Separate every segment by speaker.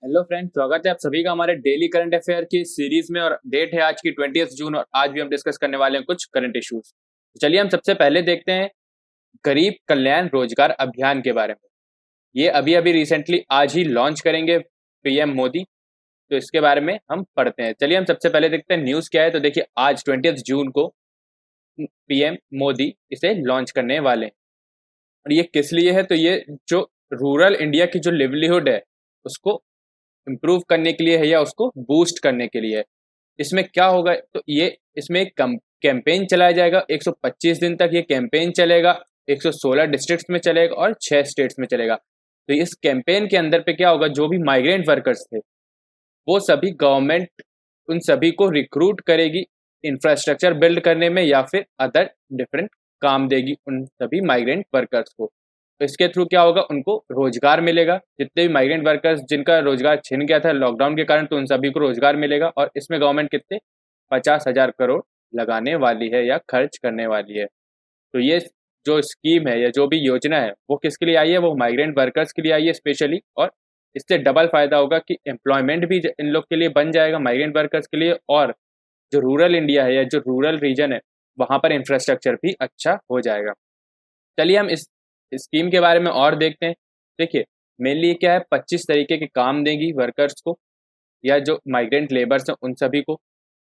Speaker 1: Hello friends, स्वागत है आप सभी का हमारे डेली करंट अफेयर की सीरीज में। और डेट है आज की 20 जून और आज भी हम डिस्कस करने वाले हैं कुछ करंट इश्यूज। चलिए हम सबसे पहले देखते हैं गरीब कल्याण रोजगार अभियान के बारे में। ये अभी अभी रिसेंटली आज ही लॉन्च करेंगे पीएम मोदी। तो इसके बारे में हम पढ़ते हैं। चलिए हम सबसे पहले देखते हैं न्यूज क्या है। तो देखिए आज 20 जून को पीएम मोदी इसे लॉन्च करने वाले हैं। और ये किस लिए है? तो ये जो रूरल इंडिया की जो लिवलीहुड है उसको इम्प्रूव करने के लिए है या उसको बूस्ट करने के लिए है। इसमें क्या होगा? तो ये इसमें एक कैंपेन चलाया जाएगा। 125 दिन तक ये कैंपेन चलेगा। 116 डिस्ट्रिक्ट्स में चलेगा और 6 स्टेट्स में चलेगा। तो इस कैंपेन के अंदर पे क्या होगा, जो भी माइग्रेंट वर्कर्स थे वो सभी गवर्नमेंट उन सभी को रिक्रूट करेगी इंफ्रास्ट्रक्चर बिल्ड करने में या फिर अदर डिफरेंट काम देगी उन सभी माइग्रेंट वर्कर्स को। तो इसके थ्रू क्या होगा, उनको रोजगार मिलेगा। जितने भी माइग्रेंट वर्कर्स जिनका रोजगार छिन गया था लॉकडाउन के कारण, तो उन सभी को रोजगार मिलेगा। और इसमें गवर्नमेंट कितने 50,000 करोड़ लगाने वाली है या खर्च करने वाली है। तो ये जो स्कीम है या जो भी योजना है वो किसके लिए आई है? वो माइग्रेंट वर्कर्स के लिए आई है स्पेशली। और इससे डबल फायदा होगा कि एम्प्लॉयमेंट भी इन लोग के लिए बन जाएगा, माइग्रेंट वर्कर्स के लिए। और जो रूरल इंडिया है या जो रूरल रीजन है वहाँ पर इंफ्रास्ट्रक्चर भी अच्छा हो जाएगा। चलिए हम इस स्कीम के बारे में और देखते हैं। देखिए मेनली क्या है, 25 तरीके के काम देगी वर्कर्स को या जो माइग्रेंट लेबर्स हैं उन सभी को।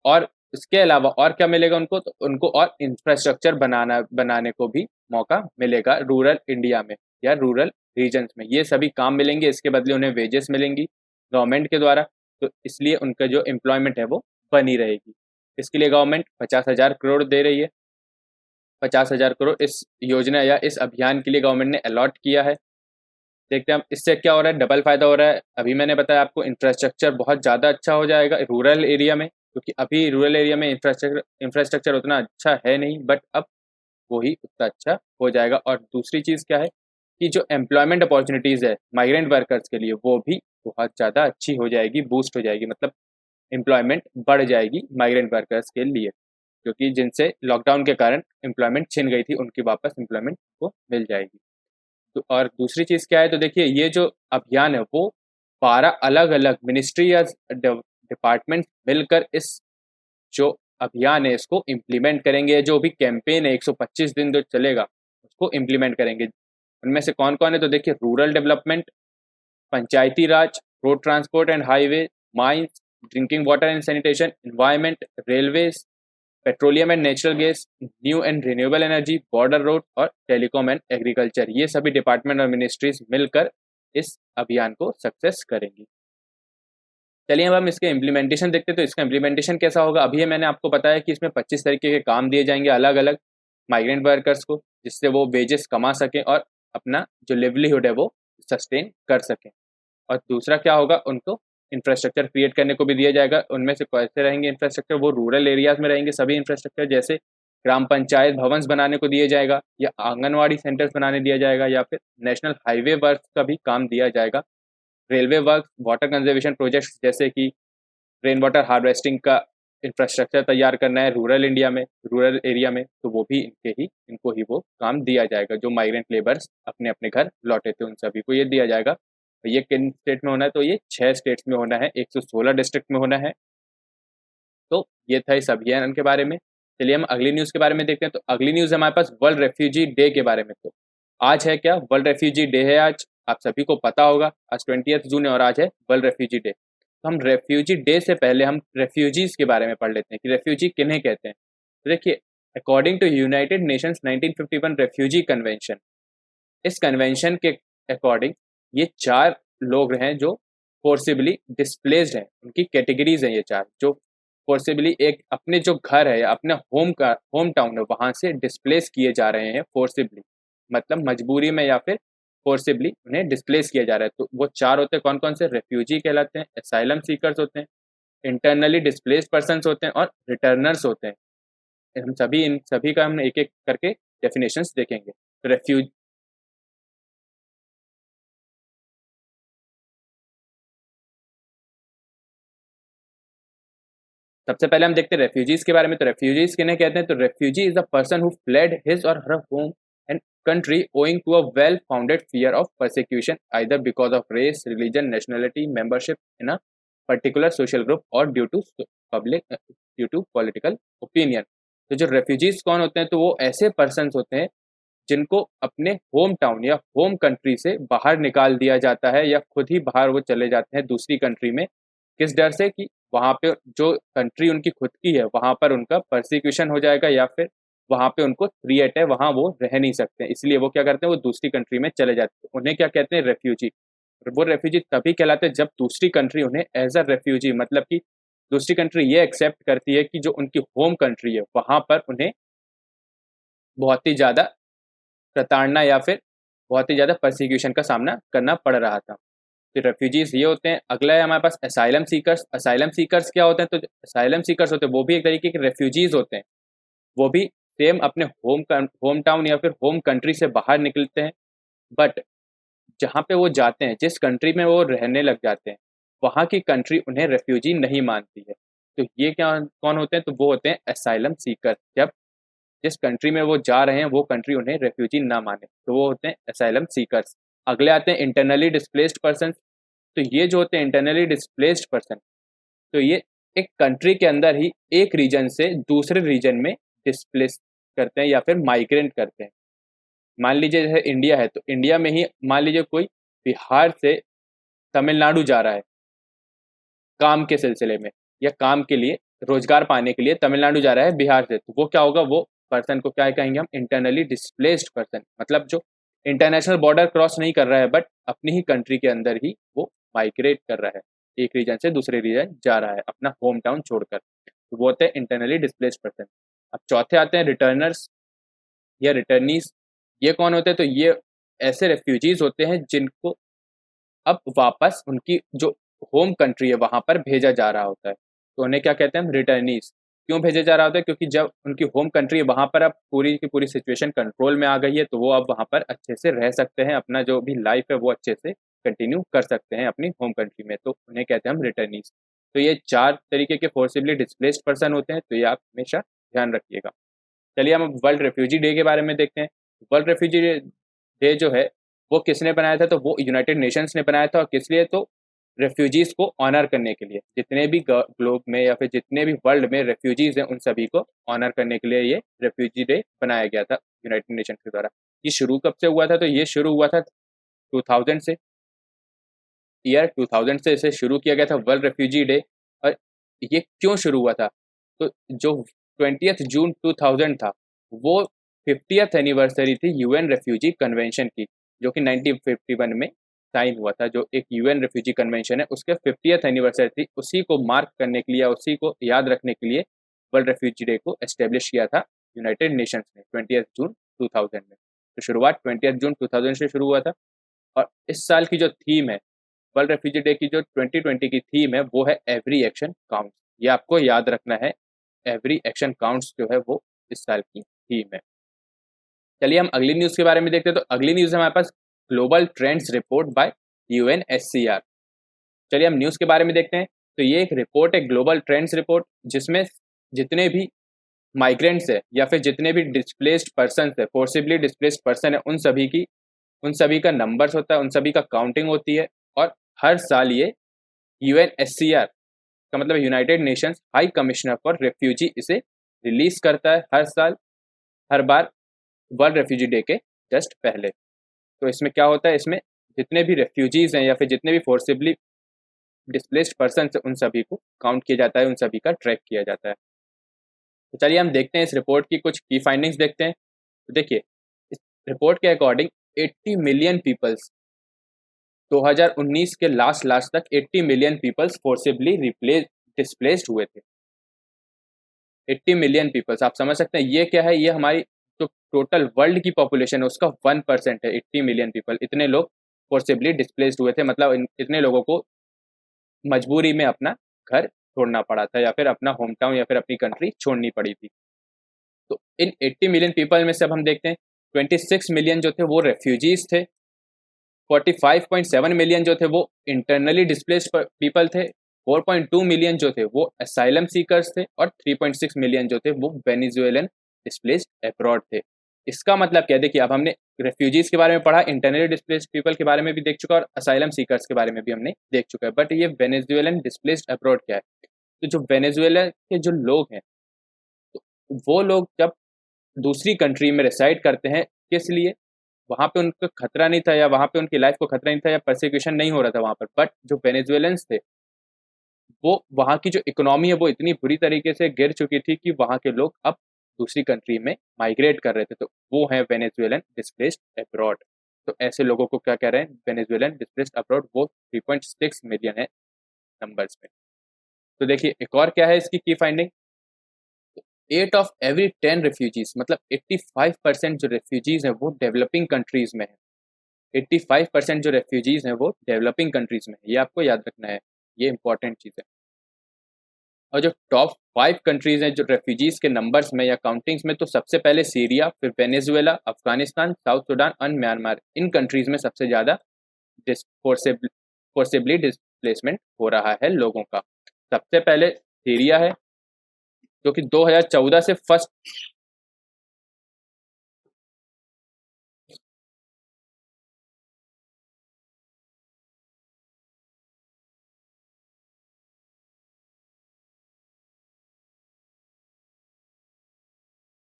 Speaker 1: और इसके अलावा और क्या मिलेगा उनको? तो उनको और इंफ्रास्ट्रक्चर बनाने को भी मौका मिलेगा रूरल इंडिया में या रूरल रीजन्स में। ये सभी काम मिलेंगे, इसके बदले उन्हें वेजेस मिलेंगी गवर्नमेंट के द्वारा। तो इसलिए उनका जो एम्प्लॉयमेंट है वो बनी रहेगी। इसके लिए गवर्नमेंट 50,000 करोड़ दे रही है। 50,000 करोड़ इस योजना या इस अभियान के लिए गवर्नमेंट ने अलॉट किया है। देखते हैं हम इससे क्या हो रहा है, डबल फायदा हो रहा है। अभी मैंने बताया आपको इंफ्रास्ट्रक्चर बहुत ज़्यादा अच्छा हो जाएगा रूरल एरिया में, क्योंकि अभी रूरल एरिया में इंफ्रास्ट्रक्चर उतना अच्छा है नहीं, बट अब वही उतना अच्छा हो जाएगा। और दूसरी चीज़ क्या है कि जो एम्प्लॉयमेंट अपॉर्चुनिटीज़ है माइग्रेंट वर्कर्स के लिए वो भी बहुत ज़्यादा अच्छी हो जाएगी, बूस्ट हो जाएगी। मतलब एम्प्लॉयमेंट बढ़ जाएगी माइग्रेंट वर्कर्स के लिए, क्योंकि जिनसे लॉकडाउन के कारण एम्प्लॉयमेंट छिन गई थी उनकी वापस एम्प्लॉयमेंट को मिल जाएगी। तो और दूसरी चीज़ क्या है? तो देखिए ये जो अभियान है वो 12 अलग अलग मिनिस्ट्री या डिपार्टमेंट मिलकर इस जो अभियान है इसको इम्प्लीमेंट करेंगे। जो भी कैंपेन है 125 दिन जो चलेगा उसको इम्प्लीमेंट करेंगे। उनमें से कौन कौन है? तो देखिए rural development, Panchayati Raj, road transport and highway, mines, drinking water and sanitation, environment, railways, petroleum and natural gas, new and renewable energy, border road और टेलीकॉम एंड एग्रीकल्चर। ये सभी डिपार्टमेंट और मिनिस्ट्रीज मिलकर इस अभियान को सक्सेस करेंगी। चलिए अब हम इसके इम्प्लीमेंटेशन देखते हैं। तो इसका इम्प्लीमेंटेशन कैसा होगा? अभी मैंने आपको बताया कि इसमें 25 तरीके के काम दिए जाएंगे अलग अलग माइग्रेंट वर्कर्स को, जिससे वो वेजेस कमा सकें और अपना जो लिवलीहुड है वो सस्टेन कर सकें। और दूसरा क्या होगा, उनको इंफ्रास्ट्रक्चर क्रिएट करने को भी दिया जाएगा। उनमें से कैसे रहेंगे इंफ्रास्ट्रक्चर? वो रूरल एरियाज में रहेंगे सभी इंफ्रास्ट्रक्चर, जैसे ग्राम पंचायत भवन्स बनाने को दिया जाएगा या आंगनवाड़ी सेंटर्स बनाने दिया जाएगा या फिर नेशनल हाईवे वर्क का भी काम दिया जाएगा। Railway work, water conservation projects जैसे कि रेन वाटर हार्वेस्टिंग का इंफ्रास्ट्रक्चर तैयार करना है रूरल इंडिया में, रूरल एरिया में, तो वो भी इनको ही वो काम दिया जाएगा। जो माइग्रेंट लेबर्स अपने अपने घर लौटे थे उन सभी को ये दिया जाएगा। तो ये किन स्टेट में होना है? तो ये 6 स्टेट्स में होना है, 116 डिस्ट्रिक्ट में होना है। तो ये था इस अभियान के बारे में। चलिए हम अगली न्यूज़ के बारे में देखते हैं। तो अगली न्यूज़ हमारे पास वर्ल्ड रेफ्यूजी डे के बारे में। तो आज है क्या? वर्ल्ड रेफ्यूजी डे है आज। आप सभी को पता होगा आज 20 जून है और आज है वर्ल्ड रेफ्यूजी डे। तो हम रेफ्यूजी डे से पहले हम रेफ्यूजीज के बारे में पढ़ लेते हैं कि रेफ्यूजी किन्हें कहते हैं। तो देखिए according to United Nations 1951 refugee convention, इस कन्वेंशन के अकॉर्डिंग ये 4 लोग हैं जो फोर्सिबली डिस्प्लेस्ड हैं। उनकी कैटेगरीज हैं ये 4 जो फोर्सिबली एक अपने जो घर है या अपने होम टाउन है वहां से डिस्प्लेस किए जा रहे हैं फोर्सिबली, मतलब मजबूरी में या फिर फोर्सिबली उन्हें डिस्प्लेस किया जा रहा है। तो वो 4 होते हैं। कौन कौन से? रेफ्यूजी कहलाते हैं, एसाइलम सीकर्स होते हैं, इंटरनली डिस्प्लेस्ड पर्सन्स होते हैं और रिटर्नर्स होते हैं। हम सभी इन सभी का हम एक एक करके डेफिनेशंस देखेंगे। तो रेफ्यूज सबसे पहले हम देखते हैं रेफ्यूजीज के बारे में। तो रेफ्यूजीज किन्हें कहते हैं? तो refugee is the person who fled his or her home and country owing to a well-founded fear of persecution either because of race, religion, nationality, membership in a particular social group or due to political opinion। तो जो refugees कौन होते हैं, तो वो ऐसे person होते हैं जिनको अपने होम टाउन या होम कंट्री से बाहर निकाल दिया जाता है या खुद ही बाहर वो चले जाते हैं दूसरी कंट्री में। किस डर से कि वहाँ पे जो कंट्री उनकी खुद की है वहाँ पर उनका परसिक्यूशन हो जाएगा या फिर वहाँ पे उनको थ्रेट है, वहाँ वो रह नहीं सकते, इसलिए वो क्या करते हैं, वो दूसरी कंट्री में चले जाते हैं। उन्हें क्या कहते हैं, रेफ्यूजी। वो रेफ्यूजी तभी कहलाते हैं जब दूसरी कंट्री उन्हें एज अ रेफ्यूजी, मतलब कि दूसरी कंट्री ये एक्सेप्ट करती है कि जो उनकी होम कंट्री है वहाँ पर उन्हें बहुत ही ज़्यादा प्रताड़ना या फिर बहुत ही ज़्यादा परसिक्यूशन का सामना करना पड़ रहा था। तो रेफ्यूजीज ये होते हैं। अगला है हमारे पास असाइलम सीकर्स। असाइलम सीकर्स क्या होते हैं, तो असाइलम सीकर्स होते हैं वो भी एक तरीके के रेफ्यूजीज होते हैं। वो भी सेम अपने होम टाउन या फिर होम कंट्री से बाहर निकलते हैं, बट जहाँ पे वो जाते हैं, जिस कंट्री में वो रहने लग जाते हैं, वहाँ की कंट्री उन्हें रेफ्यूजी नहीं मानती है। तो ये क्या कौन होते हैं, तो वो होते हैं असाइलम सीकर। जब जिस कंट्री में वो जा रहे हैं वो कंट्री उन्हें रेफ्यूजी ना माने, तो वो होते हैं असाइलम सीकर्स। अगले आते हैं इंटरनली डिस्प्लेस्ड पर्सन। तो ये जो होते हैं इंटरनली डिस्प्लेस्ड पर्सन, तो ये एक कंट्री के अंदर ही एक रीजन से दूसरे रीजन में डिस्प्लेस करते हैं या फिर माइग्रेट करते हैं। मान लीजिए जैसे इंडिया है, तो इंडिया में ही मान लीजिए कोई बिहार से तमिलनाडु जा रहा है काम के सिलसिले में या काम के लिए, रोजगार पाने के लिए तमिलनाडु जा रहा है बिहार से, तो वो क्या होगा, वो पर्सन को क्या कहेंगे हम, इंटरनली डिस्प्लेस्ड पर्सन। मतलब जो इंटरनेशनल बॉर्डर क्रॉस नहीं कर रहा है बट अपनी ही कंट्री के अंदर ही वो माइग्रेट कर रहा है, एक रीजन से दूसरे रीजन जा रहा है अपना होम टाउन छोड़कर, तो वो होते हैं इंटरनली डिस्प्लेस्ड पर्सन। अब चौथे आते हैं रिटर्नर्स या रिटर्नीज। ये कौन होते हैं, तो ये ऐसे रेफ्यूजीज होते हैं जिनको अब वापस उनकी जो होम कंट्री है वहाँ पर भेजा जा रहा होता है, तो उन्हें क्या कहते हैं, हम रिटर्नीज। क्यों भेजा जा रहा होता है, क्योंकि जब उनकी होम कंट्री है वहाँ पर अब पूरी की पूरी सिचुएशन कंट्रोल में आ गई है, तो वो अब वहाँ पर अच्छे से रह सकते हैं, अपना जो भी लाइफ है वो अच्छे से कंटिन्यू कर सकते हैं अपनी होम कंट्री में, तो उन्हें कहते हैं हम रिटर्नीज। तो ये 4 तरीके के फोर्सिबली डिस्प्लेस्ड पर्सन होते हैं, तो ये आप हमेशा ध्यान रखिएगा। चलिए हम वर्ल्ड रेफ्यूजी डे के बारे में देखते हैं। वर्ल्ड रेफ्यूजी डे जो है वो किसने बनाया था, तो वो यूनाइटेड नेशंस ने बनाया था। और किस लिए, तो रेफ्यूजीज को ऑनर करने के लिए। जितने भी ग्लोब में या फिर जितने भी वर्ल्ड में रेफ्यूजीज हैं उन सभी को ऑनर करने के लिए ये रेफ्यूजी डे बनाया गया था यूनाइटेड नेशन के द्वारा। ये शुरू कब से हुआ था, तो ये शुरू हुआ था 2000 से, ईयर 2000 से इसे शुरू किया गया था वर्ल्ड रेफ्यूजी डे। और ये क्यों शुरू हुआ था, तो जो 20 जून 2000 था वो 50th एनिवर्सरी थी यूएन रेफ्यूजी कन्वेंशन की, जो कि 1951 में साइन हुआ था। जो एक यूएन रेफ्यूजी कन्वेंशन है उसके 50th एनिवर्सरी थी, उसी को मार्क करने के लिए, उसी को याद रखने के लिए वर्ल्ड रेफ्यूजी डे को एस्टेब्लिश किया था यूनाइटेड नेशंस ने 20th जून 2000 में। तो शुरुआत 20th जून 2000 से शुरू हुआ था। और इस साल की जो थीम है वर्ल्ड रेफ्यूजी डे की, जो 2020 की थीम है वो है एवरी एक्शन काउंट्स। ये आपको याद रखना है, एवरी एक्शन काउंट्स जो है वो इस साल की थीम है। चलिए हम अगली न्यूज़ के बारे में देखते हैं। तो अगली न्यूज़ है हमारे पास global trends report by UNHCR. चलिए हम न्यूज़ के बारे में देखते हैं। तो ये एक रिपोर्ट है, ग्लोबल ट्रेंड्स रिपोर्ट, जिसमें जितने भी माइग्रेंट्स है या फिर जितने भी डिस्प्लेस्ड पर्सन है, फोर्सिबली डिस्प्लेस्ड पर्सन है, उन सभी का नंबर्स होता है, उन सभी का काउंटिंग होती है। और हर साल ये यूएनएचसीआर का मतलब United Nations high commissioner for refugee इसे रिलीज करता है हर साल, हर बार वर्ल्ड रेफ्यूजी डे के जस्ट पहले। तो इसमें क्या होता है, इसमें जितने भी रेफ्यूजीज हैं या फिर जितने भी फोर्सिबली डिस्प्लेस्ड पर्सन है उन सभी को काउंट किया जाता है, उन सभी का ट्रैक किया जाता है। तो चलिए हम देखते हैं इस रिपोर्ट की कुछ की फाइंडिंग्स देखते हैं। तो देखिए इस रिपोर्ट के अकॉर्डिंग 80 मिलियन पीपल्स 2019 के लास्ट तक 80 मिलियन पीपल्स फोर्सिबली डिस्प्लेस्ड हुए थे। 80 मिलियन पीपल्स, आप समझ सकते हैं ये क्या है, ये हमारी जो टोटल वर्ल्ड की पॉपुलेशन है उसका 1% है। 80 मिलियन पीपल, इतने लोग फोर्सिबली डिस्प्लेस्ड हुए थे, मतलब इतने लोगों को मजबूरी में अपना घर छोड़ना पड़ा था या फिर अपना होम टाउन या फिर अपनी कंट्री छोड़नी पड़ी थी। तो इन 80 मिलियन पीपल में से अब हम देखते हैं 26 मिलियन जो थे वो रेफ्यूजीज थे, 45.7 मिलियन जो थे वो इंटरनली डिस्प्लेस्ड पीपल थे, 4.2 मिलियन जो थे वो असाइलम सीकर्स थे और 3.6 मिलियन जो थे वो वेनेजुएलन डिस्प्लेस्ड अब्रॉड थे। इसका मतलब क्या है, देखिए अब हमने रेफ्यूजीज के बारे में पढ़ा, इंटरनली डिस्प्लेस्ड पीपल के बारे में भी देख चुका और असाइलम सीकर्स के बारे में भी हमने देख चुका है। बट ये वेनेजुएलन डिस्प्लेस्ड अब्रॉड क्या है? तो जो वेनेजुएला के जो लोग हैं, तो वो लोग जब दूसरी कंट्री में रिसाइड करते हैं, किस लिए? वहाँ पे उनको खतरा नहीं था या वहाँ पे उनकी लाइफ को खतरा नहीं था या परसिक्यूशन नहीं हो रहा था वहाँ पर, बट जो वेनेजुएलन्स थे, वो वहाँ की जो इकोनॉमी है वो इतनी बुरी तरीके से गिर चुकी थी कि वहाँ के लोग अब दूसरी कंट्री में माइग्रेट कर रहे थे, तो वो है वेनेजुएलन डिस्प्लेस्ड अब्रॉड। तो ऐसे लोगों को क्या कह रहे हैं? Venezuelan displaced abroad. वो 3.6 मिलियन है नंबर्स में। तो देखिए एक और क्या है इसकी की फाइंडिंग, 8 ऑफ एवरी 10 रेफ्यूजीज, मतलब 85% जो रेफ्यूजीज हैं वो डेवलपिंग कंट्रीज में है। 85% जो रेफ्यूजीज हैं वो डेवलपिंग कंट्रीज में है, ये आपको याद रखना है, ये इंपॉर्टेंट चीज़ है। और जो टॉप 5 कंट्रीज हैं जो रेफ्यूजीज के नंबर्स में या काउंटिंग्स में, तो सबसे पहले सीरिया, फिर वेनेजुएला, अफगानिस्तान, साउथ सूडान और म्यांमार। इन कंट्रीज में सबसे ज़्यादा फोर्सेबली डिस्प्लेसमेंट हो रहा है लोगों का। सबसे पहले सीरिया है, जो कि 2014 से फर्स्ट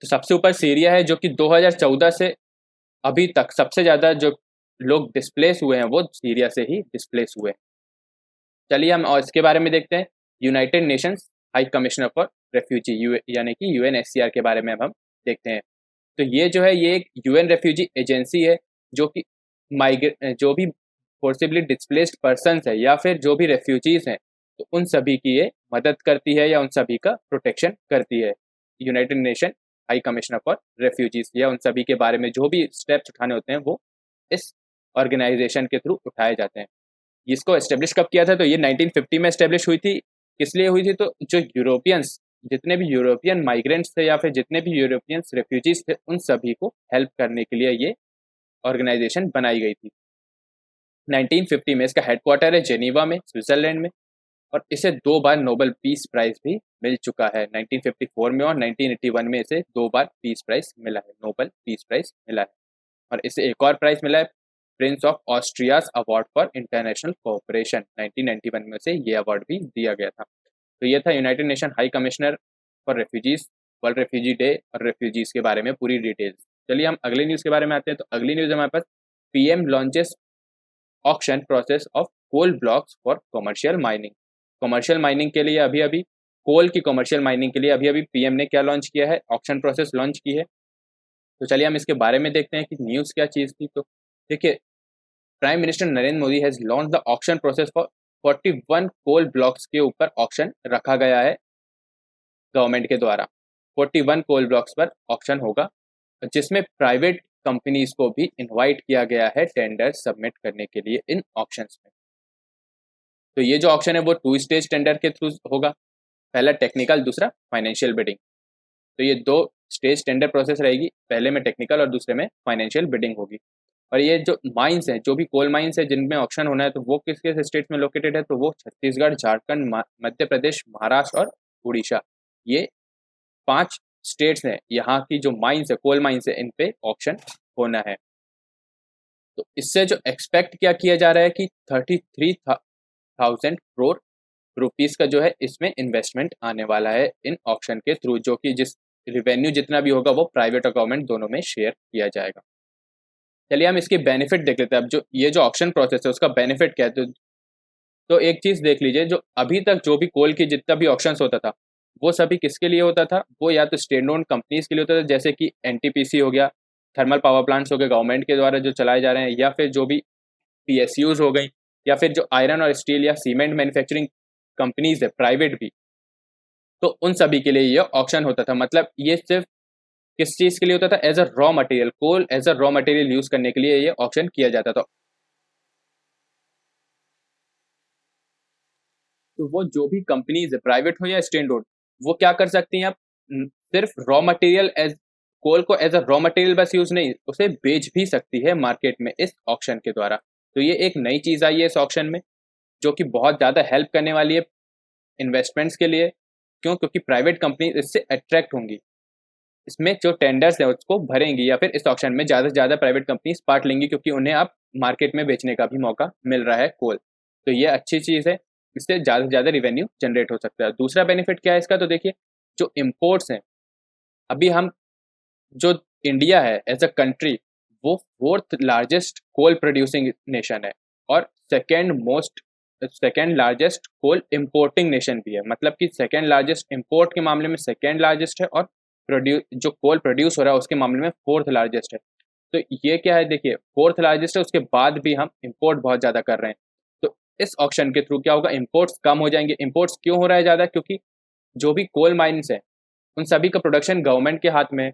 Speaker 1: तो सबसे ऊपर सीरिया है, जो कि 2014 से अभी तक सबसे ज़्यादा जो लोग डिस्प्लेस हुए हैं वो सीरिया से ही डिस्प्लेस हुए हैं। चलिए हम और इसके बारे में देखते हैं। United Nations high commissioner for refugee यानी कि यूएनएचसीआर के बारे में अब हम देखते हैं। तो ये जो है ये एक यूएन रेफ्यूजी एजेंसी है, जो कि जो भी फोर्सिबली डिस्प्लेस्ड पर्सन्स है या फिर जो भी रेफ्यूजीज हैं, तो उन सभी की ये मदद करती है या उन सभी का प्रोटेक्शन करती है। United nation high commissioner for refugees, या उन सभी के बारे में जो भी स्टेप्स उठाने होते हैं वो इस ऑर्गेनाइजेशन के थ्रू उठाए जाते हैं। इसको एस्टेब्लिश कब किया था? तो ये 1950 में एस्टेब्लिश हुई थी। किस लिए हुई थी? तो जो यूरोपियंस, जितने भी यूरोपियन माइग्रेंट्स थे या फिर जितने भी यूरोपियंस रेफ्यूजीज थे, उन सभी को हेल्प करने के लिए ये ऑर्गेनाइजेशन बनाई गई थी। 1950 में इसका हेडक्वार्टर है जेनीवा में, स्विट्जरलैंड में, और इसे 2 बार नोबेल पीस प्राइज भी मिल चुका है। 1954 में और 1981 में इसे 2 बार पीस प्राइज मिला है, नोबेल पीस प्राइज मिला है। और इसे एक और प्राइज मिला है, Prince of Asturias award for international cooperation. 1991 में से ये अवार्ड भी दिया गया था। तो ये था United nation high commissioner for refugees, world refugee day और रेफ्यूजीज के बारे में पूरी डिटेल्स। चलिए हम अगली न्यूज़ के बारे में आते हैं। तो अगली न्यूज़ हमारे पास, PM launches auction process of coal blocks for commercial mining. Commercial mining के लिए अभी अभी कोल की कमर्शियल माइनिंग के लिए अभी अभी पीएम ने क्या लॉन्च किया है? ऑक्शन प्रोसेस लॉन्च की है। तो चलिए हम इसके बारे में देखते हैं कि न्यूज़ क्या चीज़ थी। तो देखिए, prime minister Narendra Modi has launch the auction process for 41 coal blocks के ऊपर ऑक्शन रखा गया है गवर्नमेंट के द्वारा। 41 कोल ब्लॉक्स पर ऑक्शन होगा, जिसमें प्राइवेट कंपनीज को भी इनवाइट किया गया है टेंडर सबमिट करने के लिए इन ऑक्शंस में। तो ये जो ऑक्शन है वो 2 स्टेज टेंडर के थ्रू होगा, पहला टेक्निकल, दूसरा फाइनेंशियल बिडिंग। तो ये 2 स्टेज टेंडर प्रोसेस रहेगी, पहले में टेक्निकल और दूसरे में फाइनेंशियल बिडिंग होगी। और ये जो माइंस हैं, जो भी कोल माइंस है जिनमें ऑक्शन होना है, तो वो किस किस स्टेट में लोकेटेड है? तो वो छत्तीसगढ़, झारखंड, मध्य प्रदेश, महाराष्ट्र और उड़ीसा, ये 5 स्टेट्स हैं। यहाँ की जो माइंस है, कोल माइंस है, इन पे ऑक्शन होना है। तो इससे जो एक्सपेक्ट क्या किया जा रहा है कि 33,000 करोड़ रुपीस का जो है इसमें इन्वेस्टमेंट आने वाला है इन ऑक्शन के थ्रू, जो कि जिस रिवेन्यू जितना भी होगा वो प्राइवेट और गवर्नमेंट दोनों में शेयर किया जाएगा। चलिए हम इसके बेनिफिट देख लेते हैं। अब जो ये जो ऑक्शन प्रोसेस है उसका बेनिफिट क्या है? तो एक चीज़ देख लीजिए, जो अभी तक जो भी कोल की जितना भी ऑक्शंस होता था, वो सभी किसके लिए होता था? वो या तो स्टेट ओन्ड कंपनीज के लिए होता था, जैसे कि एनटीपीसी हो गया, थर्मल पावर प्लांट्स हो गए गवर्नमेंट के द्वारा जो चलाए जा रहे हैं, या फिर जो भी पीएसयूज हो गई, या फिर जो आयरन और स्टील या सीमेंट मैन्युफैक्चरिंग कंपनीज है प्राइवेट भी, तो उन सभी के लिए ये ऑक्शन होता था। मतलब ये सिर्फ किस चीज़ के लिए होता था? As a raw material, coal as a raw material use करने के लिए ये ऑक्शन किया जाता था। तो वो जो भी कंपनीज है, प्राइवेट हो या स्टेट ओन्ड, वो क्या कर सकती हैं? आप सिर्फ रॉ मटेरियल एज कोल को एज अ रॉ मटेरियल बस यूज नहीं, उसे बेच भी सकती है मार्केट में इस ऑक्शन के द्वारा। तो ये एक नई चीज़ आई है इस ऑक्शन में, जो कि बहुत ज़्यादा हेल्प करने वाली है इन्वेस्टमेंट्स के लिए। क्यों? क्योंकि प्राइवेट कंपनी इससे अट्रैक्ट होंगी। इसमें जो टेंडर्स है उसको भरेंगी या फिर इस ऑक्शन में ज़्यादा से ज़्यादा प्राइवेट कंपनीज पार्ट लेंगी, क्योंकि उन्हें अब मार्केट में बेचने का भी मौका मिल रहा है कोल। तो ये अच्छी चीज़ है, इससे ज़्यादा से ज़्यादा रिवेन्यू जनरेट हो सकता है। दूसरा बेनिफिट क्या है इसका, तो देखिए जो इम्पोर्ट्स हैं, अभी हम जो इंडिया है एज अ कंट्री वो fourth largest coal producing nation है और second largest coal importing nation भी है। मतलब कि सेकेंड लार्जेस्ट इम्पोर्ट के मामले में सेकेंड लार्जेस्ट है और जो कोल प्रोड्यूस हो रहा है उसके मामले में फोर्थ लार्जेस्ट है। तो ये क्या है, देखिए फोर्थ लार्जेस्ट है, उसके बाद भी हम इम्पोर्ट बहुत ज़्यादा कर रहे हैं। तो इस ऑप्शन के थ्रू क्या होगा, इम्पोर्ट्स कम हो जाएंगे। इम्पोर्ट्स क्यों हो रहा है ज़्यादा, क्योंकि जो भी कोल माइन्स है उन सभी का प्रोडक्शन गवर्नमेंट के हाथ में है।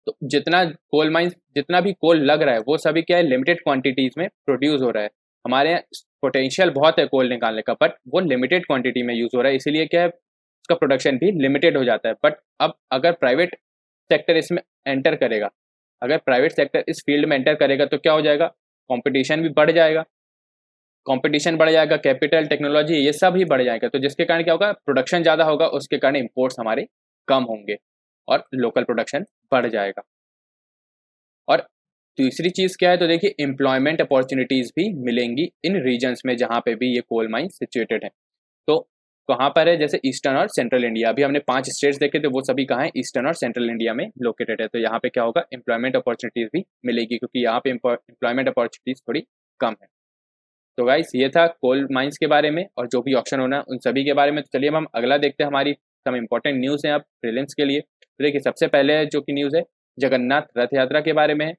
Speaker 1: तो जितना भी कोल लग रहा है वो सभी क्या है, लिमिटेड क्वांटिटीज में प्रोड्यूस हो रहा है। हमारे यहाँ पोटेंशियल बहुत है कोल निकालने का, बट वो लिमिटेड क्वांटिटी में यूज हो रहा है, इसीलिए क्या है उसका प्रोडक्शन भी लिमिटेड हो जाता है। बट अब अगर प्राइवेट सेक्टर इसमें एंटर करेगा, अगर प्राइवेट सेक्टर इस फील्ड में एंटर करेगा तो क्या हो जाएगा, कंपटीशन भी बढ़ जाएगा। कंपटीशन बढ़ जाएगा, कैपिटल टेक्नोलॉजी ये सब ही बढ़ जाएगा, तो जिसके कारण क्या होगा, प्रोडक्शन ज़्यादा होगा, उसके कारण इम्पोर्ट्स हमारे कम होंगे और लोकल प्रोडक्शन बढ़ जाएगा। और तीसरी चीज़ क्या है, तो देखिए एम्प्लॉयमेंट अपॉर्चुनिटीज़ भी मिलेंगी इन रीजन्स में जहाँ पे भी ये कोल माइन सिचुएटेड है। तो कहाँ पर है, जैसे ईस्टर्न और सेंट्रल इंडिया। अभी हमने 5 स्टेट्स देखे थे, वो सभी कहाँ है, ईस्टर्न और सेंट्रल इंडिया में लोकेटेड है। तो यहाँ पे क्या होगा, एम्प्लॉयमेंट अपॉर्चुनिटीज़ भी मिलेगी, क्योंकि यहाँ पे एम्प्लॉयमेंट अपॉर्चुनिटीज़ थोड़ी कम है। तो गाइस ये था कोल माइंस के बारे में और जो भी ऑप्शन होना है उन सभी के बारे में। तो चलिए अब हम अगला देखते हैं, हमारी सम इम्पोर्टेंट न्यूज़ हैं अब प्रीलिम्स के लिए। तो देखिए सबसे पहले जो कि न्यूज़ है जगन्नाथ रथ यात्रा के बारे में है।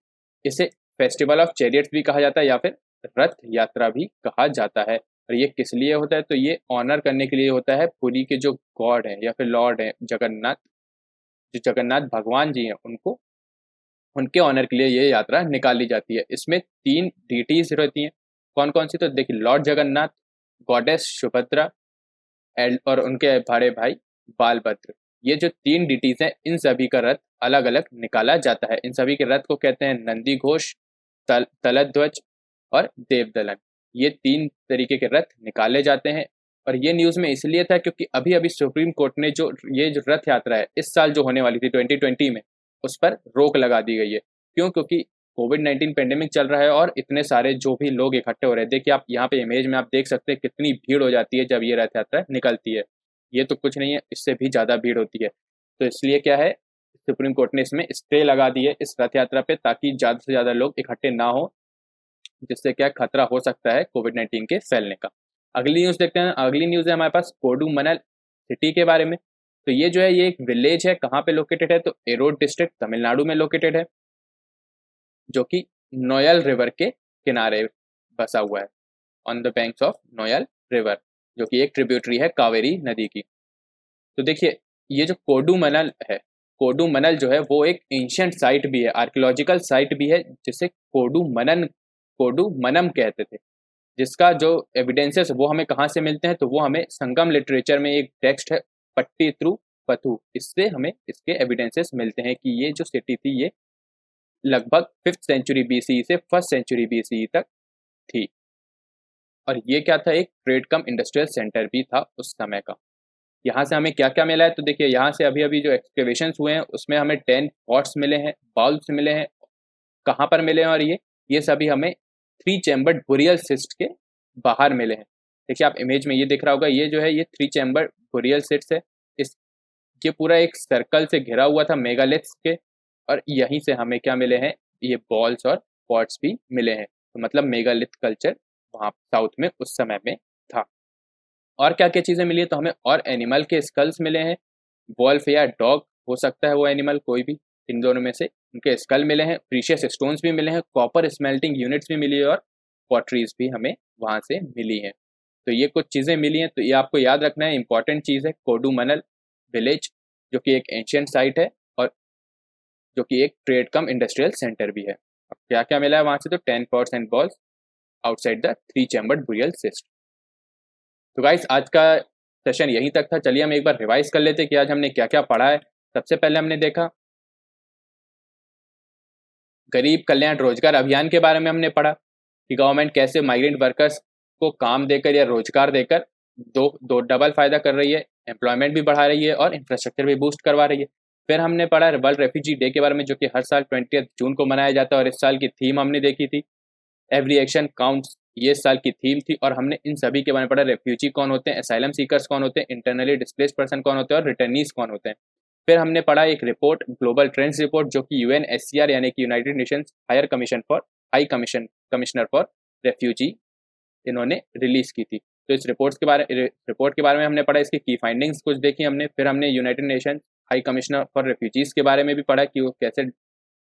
Speaker 1: इसे फेस्टिवल ऑफ चैरियट्स भी कहा जाता है या फिर रथ यात्रा भी कहा जाता है। और ये किस लिए होता है, तो ये ऑनर करने के लिए होता है पुरी के जो गॉड हैं या फिर लॉर्ड हैं जगन्नाथ, जो जगन्नाथ भगवान जी हैं उनको, उनके ऑनर के लिए ये यात्रा निकाली जाती है। इसमें 3 डीटीज रहती हैं। कौन कौन सी, तो देखिए लॉर्ड जगन्नाथ, गॉडेस सुभद्रा और उनके बड़े भाई बालभद्र। ये जो 3 डीटीज हैं इन सभी का रथ अलग अलग निकाला जाता है। इन सभी के रथ को कहते हैं नंदी घोष, तलध्वज और देवदलन। ये 3 तरीके के रथ निकाले जाते हैं। और ये न्यूज़ में इसलिए था क्योंकि अभी अभी सुप्रीम कोर्ट ने जो रथ यात्रा है इस साल जो होने वाली थी 2020 में, उस पर रोक लगा दी गई है। क्यों, क्योंकि कोविड-19 पेंडेमिक चल रहा है और इतने सारे जो भी लोग इकट्ठे हो रहे हैं। देखिए आप यहाँ पे इमेज में आप देख सकते हैं कितनी भीड़ हो जाती है जब ये रथ यात्रा निकलती है। ये तो कुछ नहीं है, इससे भी ज़्यादा भीड़ होती है। तो इसलिए क्या है, सुप्रीम कोर्ट ने इसमें स्टे लगा दी है इस रथ यात्रा पे, ताकि ज़्यादा से ज़्यादा लोग इकट्ठे ना हो, जिससे क्या खतरा हो सकता है कोविड-19 के फैलने का। अगली न्यूज़ देखते हैं। अगली न्यूज़ है हमारे पास कोडुमनल सिटी के बारे में। तो ये जो है ये एक विलेज है, कहाँ पे लोकेटेड है, तो एरोड डिस्ट्रिक्ट तमिलनाडु में लोकेटेड है, जो कि नोयल रिवर के किनारे बसा हुआ है, on the banks of Noyyal river, जो कि एक ट्रिब्यूटरी है कावेरी नदी की। तो देखिए ये जो कोडुमनल है, कोडुमनल जो है वो एक एंशियंट साइट भी है, आर्कियोलॉजिकल साइट भी है, जिसे कोडुमनम कहते थे। जिसका जो एविडेंसेस वो हमें कहाँ से मिलते हैं, तो वो हमें संगम लिटरेचर में एक टेक्स्ट है पट्टी थ्रू पथु, इससे हमें इसके एविडेंसेस मिलते हैं कि ये जो सिटी थी ये लगभग 5th सेंचुरी बीसी से 1st सेंचुरी बीसी तक थी। और ये क्या था, एक ट्रेड कम इंडस्ट्रियल सेंटर भी था उस समय का। यहाँ से हमें क्या क्या मिला है, तो देखिए यहाँ से अभी अभी जो एक्सकेवेशंस हुए हैं उसमें हमें 10 पॉट्स मिले हैं, बाउल्स मिले हैं। कहाँ पर मिले हैं, और ये सभी हमें 3 चैम्बर्ड बुरियल सिस्ट के बाहर मिले हैं। देखिए आप इमेज में ये दिख रहा होगा, ये जो है ये 3 चैम्बर्ड बुरियल सिस्ट है। इस ये पूरा एक सर्कल से घिरा हुआ था मेगालिथ्स के, और यहीं से हमें क्या मिले हैं, ये बॉल्स और पॉट्स भी मिले हैं। तो मतलब मेगालिथ कल्चर वहाँ साउथ में उस समय में था। और क्या क्या चीज़ें मिली है, तो हमें और एनिमल के स्कल्स मिले हैं, वॉल्फ या डॉग हो सकता है वो एनिमल कोई भी, इन दोनों में से उनके स्कल मिले हैं, प्रीशियस स्टोन्स भी मिले हैं, कॉपर स्मेल्टिंग यूनिट्स भी मिली है और पॉटरीज भी हमें वहाँ से मिली हैं। तो ये कुछ चीज़ें मिली हैं, तो ये आपको याद रखना है, इंपॉर्टेंट चीज़ है कोडुमनल विलेज, जो कि एक एंशियंट साइट है और जो कि एक ट्रेड कम इंडस्ट्रियल सेंटर भी है। अब क्या क्या मिला है वहाँ से, तो 10 pots and balls outside the 3 chambered burial cyst. तो गाइस आज का सेशन यहीं तक था। चलिए हम एक बार रिवाइज कर लेते कि आज हमने क्या क्या पढ़ा है। सबसे पहले हमने देखा गरीब कल्याण रोजगार अभियान के बारे में हमने पढ़ा कि गवर्नमेंट कैसे माइग्रेंट वर्कर्स को काम देकर या रोजगार देकर दो डबल फायदा कर रही है, एम्प्लॉयमेंट भी बढ़ा रही है और इंफ्रास्ट्रक्चर भी बूस्ट करवा रही है। फिर हमने पढ़ा वर्ल्ड रेफ्यूजी डे के बारे में, जो कि हर साल 20 जून को मनाया जाता है, और इस साल की थीम हमने देखी थी एवरी एक्शन काउंट्स, ये इस साल की थीम थी। और हमने इन सभी के बारे में पढ़ा, रेफ्यूजी कौन होते हैं, असाइलम सीकर्स कौन होते हैं, इंटरनली डिस्प्लेस्ड पर्सन कौन होते हैं, और रिटर्नीज कौन होते हैं। फिर हमने पढ़ा एक रिपोर्ट, ग्लोबल ट्रेंड्स रिपोर्ट, जो कि यूएनएचसीआर यानी कि United Nations high commissioner for refugee इन्होंने रिलीज की थी। तो इस रिपोर्ट के बारे में हमने पढ़ा, इसकी की फाइंडिंग्स कुछ देखी हमने। फिर हमने United nation high commissioner for refugees के बारे में भी पढ़ा कि वो कैसे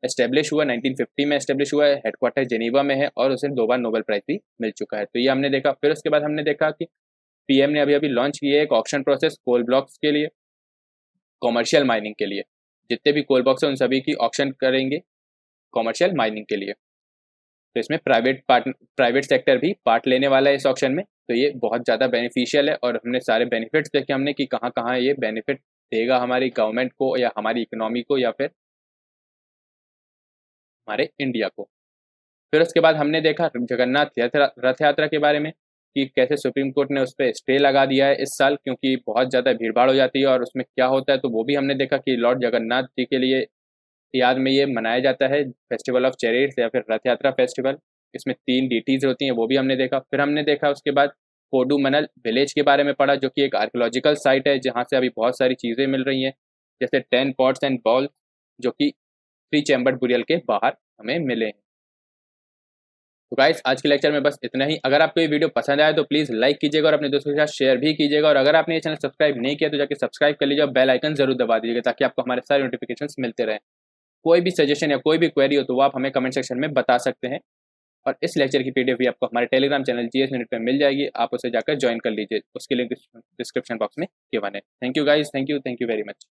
Speaker 1: एस्टेब्लिश हुआ, 1950 में एस्टेब्लिश हुआ है, हेडक्वार्टर जेनीवा में है, और उसे 2 बार नोबेल प्राइज भी मिल चुका है। तो ये हमने देखा। फिर उसके बाद हमने देखा कि पीएम ने अभी लॉन्च किया है एक ऑक्शन प्रोसेस कोल ब्लॉक्स के लिए, कॉमर्शियल माइनिंग के लिए। जितने भी कोल ब्लॉक्स हैं उन सभी की ऑक्शन करेंगे कॉमर्शियल माइनिंग के लिए। तो इसमें प्राइवेट सेक्टर भी पार्ट लेने वाला है इस ऑक्शन में। तो ये बहुत ज़्यादा बेनिफिशियल है, और हमने सारे बेनिफिट्स देखे हमने कि कहाँ कहाँ ये बेनिफिट देगा हमारी गवर्नमेंट को या हमारी इकोनॉमी को या फिर हमारे इंडिया को। फिर उसके बाद हमने देखा जगन्नाथ रथ यात्रा के बारे में कि कैसे सुप्रीम कोर्ट ने उस पर स्टे लगा दिया है इस साल, क्योंकि बहुत ज़्यादा भीड़ भाड़ हो जाती है, और उसमें क्या होता है तो वो भी हमने देखा कि लॉर्ड जगन्नाथ जी के लिए याद में ये मनाया जाता है फेस्टिवल ऑफ चैरिट्स या फिर रथ यात्रा फेस्टिवल। इसमें 3 डीटीज होती हैं, वो भी हमने देखा। फिर हमने देखा उसके बाद कोडूमनल विलेज के बारे में पढ़ा, जो कि एक आर्कियोलॉजिकल साइट है जहाँ से अभी बहुत सारी चीज़ें मिल रही हैं, जैसे 10 पॉट्स एंड बॉल, जो कि 3 चैम्बर्ड बुरियल के बाहर हमें मिले हैं। तो गाइस आज के लेक्चर में बस इतना ही। अगर आपको ये वीडियो पसंद आया तो प्लीज़ लाइक कीजिएगा और अपने दोस्तों के साथ शेयर भी कीजिएगा, और अगर आपने ये चैनल सब्सक्राइब नहीं किया तो जाके सब्सक्राइब कर लीजिए और बेल आइकन जरूर दबा दीजिएगा, ताकि आपको हमारे सारे नोटिफिकेशंस मिलते रहें। कोई भी सजेशन या कोई भी क्वेरी हो तो वो आप हमें कमेंट सेक्शन में बता सकते हैं, और इस लेक्चर की पीडीएफ भी आपको हमारे टेलीग्राम चैनल जीएस मिनट पे मिल जाएगी, आप उसे जाकर ज्वाइन कर लीजिए। उसके लिंक डिस्क्रिप्शन बॉक्स में गिवन है। Thank you guys, thank you very much.